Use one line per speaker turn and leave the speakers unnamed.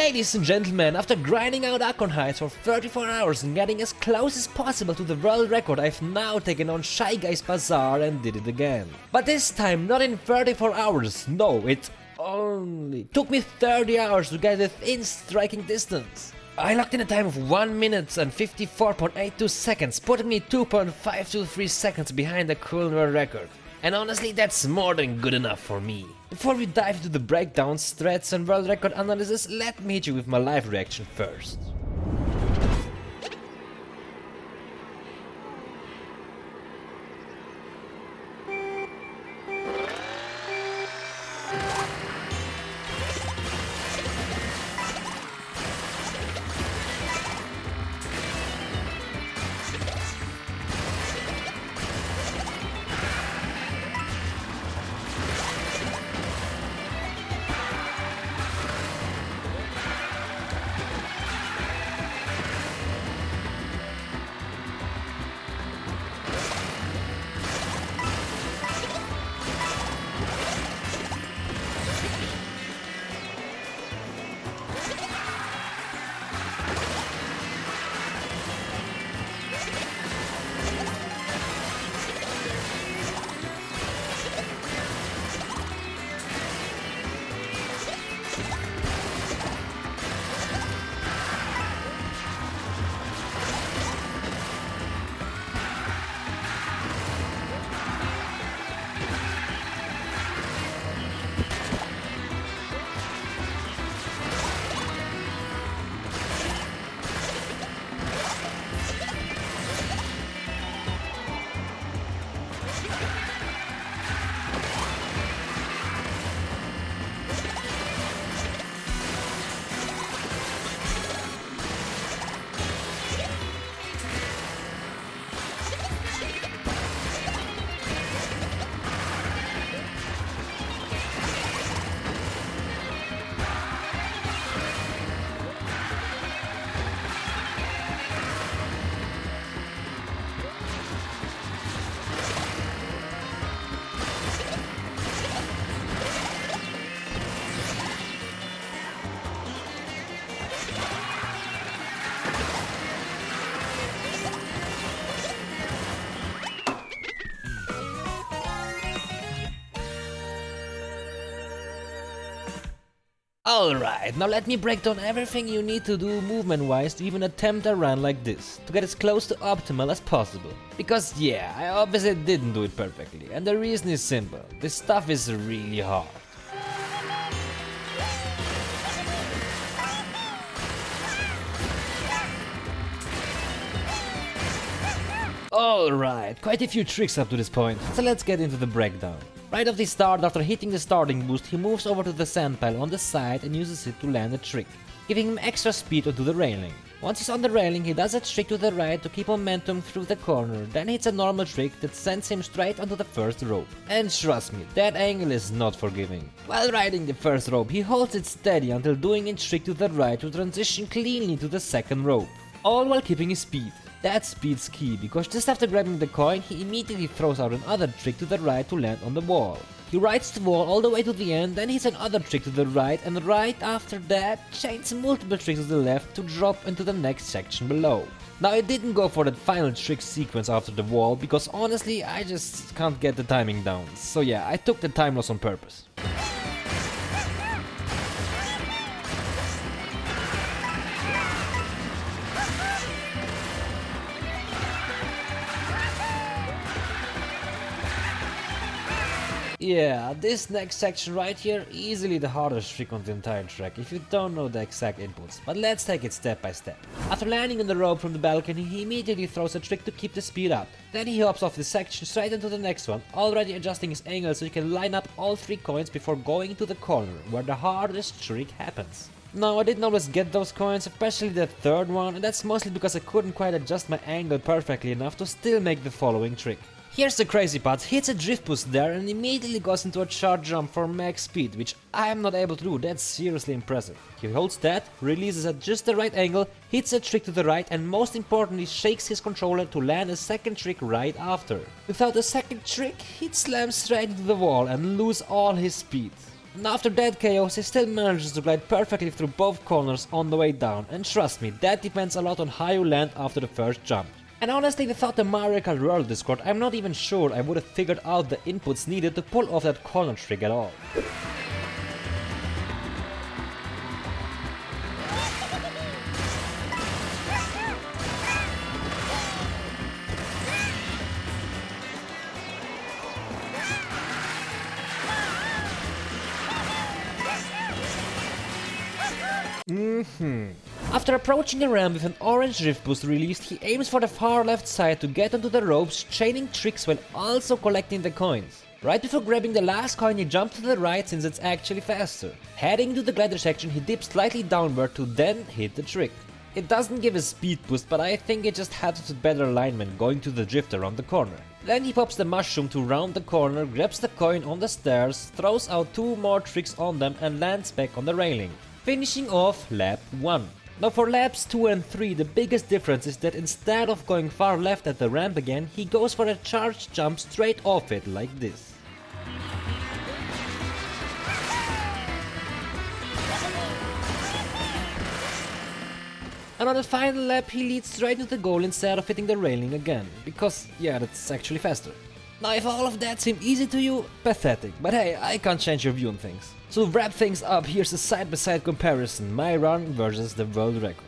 Ladies and gentlemen, after grinding out Akon heights for 34 hours and getting as close as possible to the world record, I've now taken on Shy Guy's Bazaar and did it again. But this time not in 34 hours, no, it only took me 30 hours to get within striking distance. I locked in a time of 1 minute and 54.82 seconds, putting me 2.523 seconds behind the current world record. And honestly, that's more than good enough for me. Before we dive into the breakdowns, threads and world record analysis, let me hit you with my live reaction first. Alright, now let me break down everything you need to do movement-wise to even attempt a run like this, to get as close to optimal as possible. Because yeah, I obviously didn't do it perfectly, and the reason is simple, this stuff is really hard. Alright, quite a few tricks up to this point, so let's get into the breakdown. Right off the start, after hitting the starting boost, he moves over to the sand pile on the side and uses it to land a trick, giving him extra speed onto the railing. Once he's on the railing, he does a trick to the right to keep momentum through the corner, then hits a normal trick that sends him straight onto the first rope. And trust me, that angle is not forgiving. While riding the first rope, he holds it steady until doing a trick to the right to transition cleanly to the second rope, all while keeping his speed. That speed's key, because just after grabbing the coin, he immediately throws out another trick to the right to land on the wall. He rides the wall all the way to the end, then hits another trick to the right, and right after that, chains multiple tricks to the left to drop into the next section below. Now I didn't go for that final trick sequence after the wall, because honestly, I just can't get the timing down. So yeah, I took the time loss on purpose. Yeah, this next section right here, easily the hardest trick on the entire track if you don't know the exact inputs, but let's take it step by step. After landing on the rope from the balcony, he immediately throws a trick to keep the speed up. Then he hops off the section straight into the next one, already adjusting his angle so he can line up all 3 coins before going to the corner, where the hardest trick happens. Now I didn't always get those coins, especially the third one, and that's mostly because I couldn't quite adjust my angle perfectly enough to still make the following trick. Here's the crazy part, hits a drift boost there and immediately goes into a short jump for max speed, which I am not able to do, that's seriously impressive. He holds that, releases at just the right angle, hits a trick to the right and most importantly shakes his controller to land a second trick right after. Without a second trick, he'd slam straight into the wall and lose all his speed. And after that chaos, he still manages to glide perfectly through both corners on the way down, and trust me, that depends a lot on how you land after the first jump. And honestly, without the Mario Kart World Discord, I'm not even sure I would have figured out the inputs needed to pull off that corner trick at all. After approaching the ramp with an orange drift boost released, he aims for the far left side to get onto the ropes, chaining tricks while also collecting the coins. Right before grabbing the last coin, he jumps to the right since it's actually faster. Heading to the glider section, he dips slightly downward to then hit the trick. It doesn't give a speed boost, but I think it just helps with better alignment going to the drift around the corner. Then he pops the mushroom to round the corner, grabs the coin on the stairs, throws out 2 more tricks on them and lands back on the railing, finishing off lap 1. Now for laps 2 and 3, the biggest difference is that instead of going far left at the ramp again, he goes for a charged jump straight off it like this. And on the final lap, he leads straight into the goal instead of hitting the railing again, because yeah, that's actually faster. Now if all of that seemed easy to you, pathetic, but hey, I can't change your view on things. So to wrap things up, here's a side-by-side comparison, my run versus the world record.